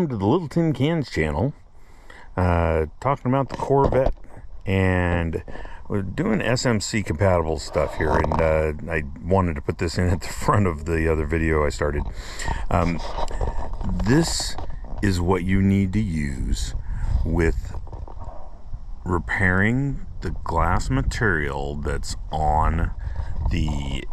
welcome to the Little Tin Cans channel. Talking about the Corvette, and we're doing SMC compatible stuff here, and I wanted to put this in at the front of the other video I started. This is what you need to use with repairing the glass material that's on the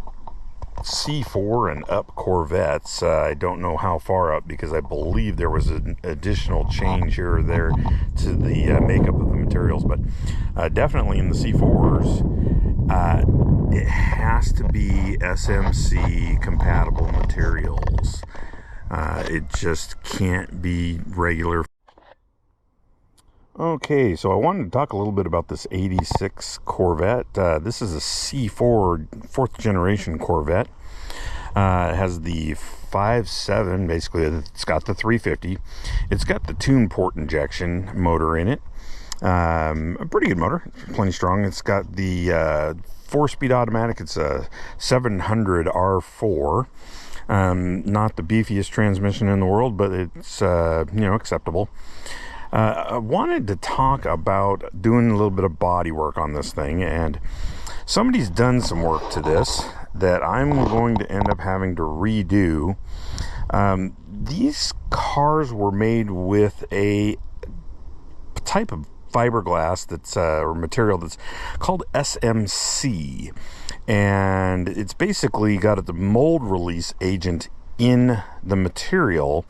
C4 and up Corvettes. I don't know how far up, because I believe there was an additional change here or there to the makeup of the materials, but definitely in the C4s it has to be SMC compatible materials. It just can't be regular. Okay, so I wanted to talk a little bit about this 86 Corvette. This is a C4 fourth generation Corvette. It has the 5.7, basically. It's got the 350. It's got the tune port injection motor in it. A pretty good motor, plenty strong. It's got the 4-speed automatic. It's a 700 R4. Not the beefiest transmission in the world, but it's acceptable. I wanted to talk about doing a little bit of body work on this thing, and somebody's done some work to this that I'm going to end up having to redo. These cars were made with a type of fiberglass that's or material that's called SMC, and it's basically got the mold release agent in the material,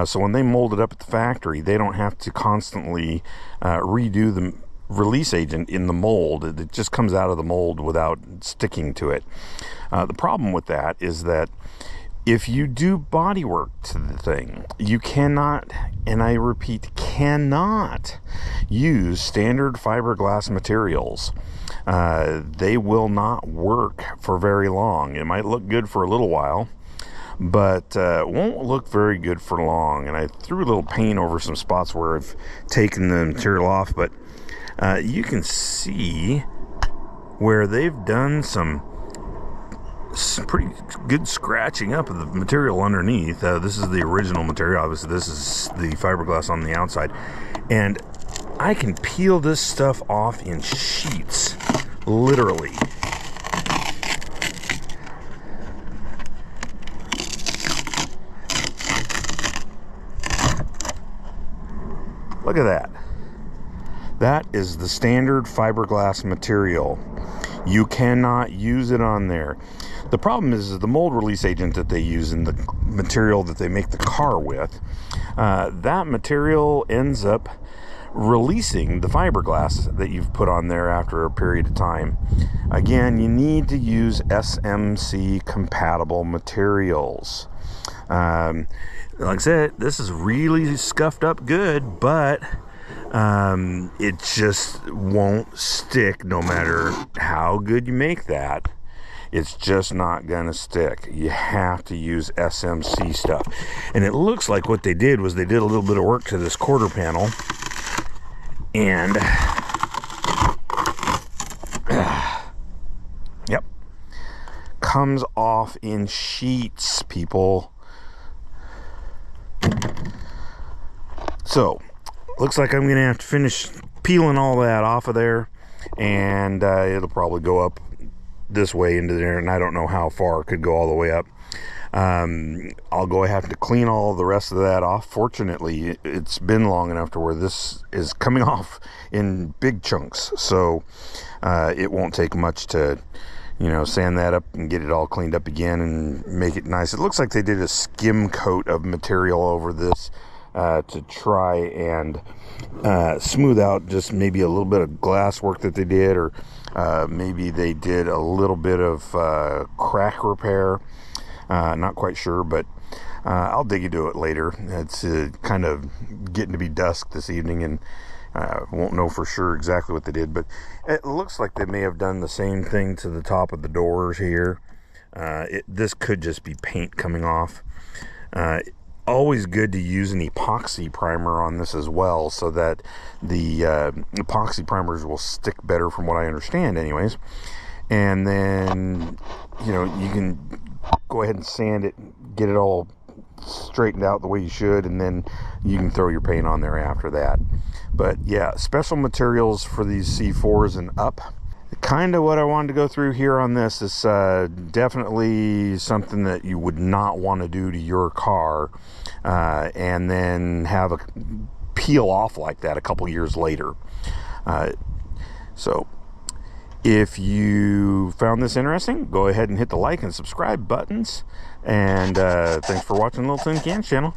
so when they mold it up at the factory, they don't have to constantly redo the release agent in the mold. It just comes out of the mold without sticking to it. The problem with that is that if you do body work to the thing, you cannot, and I repeat, cannot use standard fiberglass materials. They will not work for very long. It might look good for a little while, but won't look very good for long. And I threw a little paint over some spots where I've taken the material off, but you can see where they've done some pretty good scratching up of the material underneath. This is the original material. Obviously this is the fiberglass on the outside, and I can peel this stuff off in sheets, literally. Look at that. That is the standard fiberglass material. You cannot use it on there. The problem is the mold release agent that they use in the material that they make the car with, that material ends up releasing the fiberglass that you've put on there after a period of time. Again, you need to use SMC compatible materials. Like I said, this is really scuffed up good, but it just won't stick no matter how good you make that. It's just not gonna stick. You have to use SMC stuff. And it looks like what they did was they did a little bit of work to this quarter panel, and yep, comes off in sheets, people. So looks like I'm gonna have to finish peeling all that off of there, and it'll probably go up this way into there, and I don't know how far it could go all the way up. I'll go have to clean all the rest of that off. Fortunately, it's been long enough to where this is coming off in big chunks, so it won't take much to sand that up and get it all cleaned up again and make it nice. It looks like they did a skim coat of material over this to try and smooth out just maybe a little bit of glass work that they did, or maybe they did a little bit of crack repair. Not quite sure, but I'll dig into it later. It's kind of getting to be dusk this evening, and won't know for sure exactly what they did, but it looks like they may have done the same thing to the top of the doors here. This could just be paint coming off. Always good to use an epoxy primer on this as well, so that the epoxy primers will stick better, from what I understand anyways. And then you can go ahead and sand it, get it all straightened out the way you should, and then you can throw your paint on there after that. But yeah, special materials for these C4s and up. Kind of what I wanted to go through here on this is definitely something that you would not want to do to your car and then have a peel off like that a couple years later. So if you found this interesting, go ahead and hit the like and subscribe buttons. And thanks for watching Little Tin Cans channel.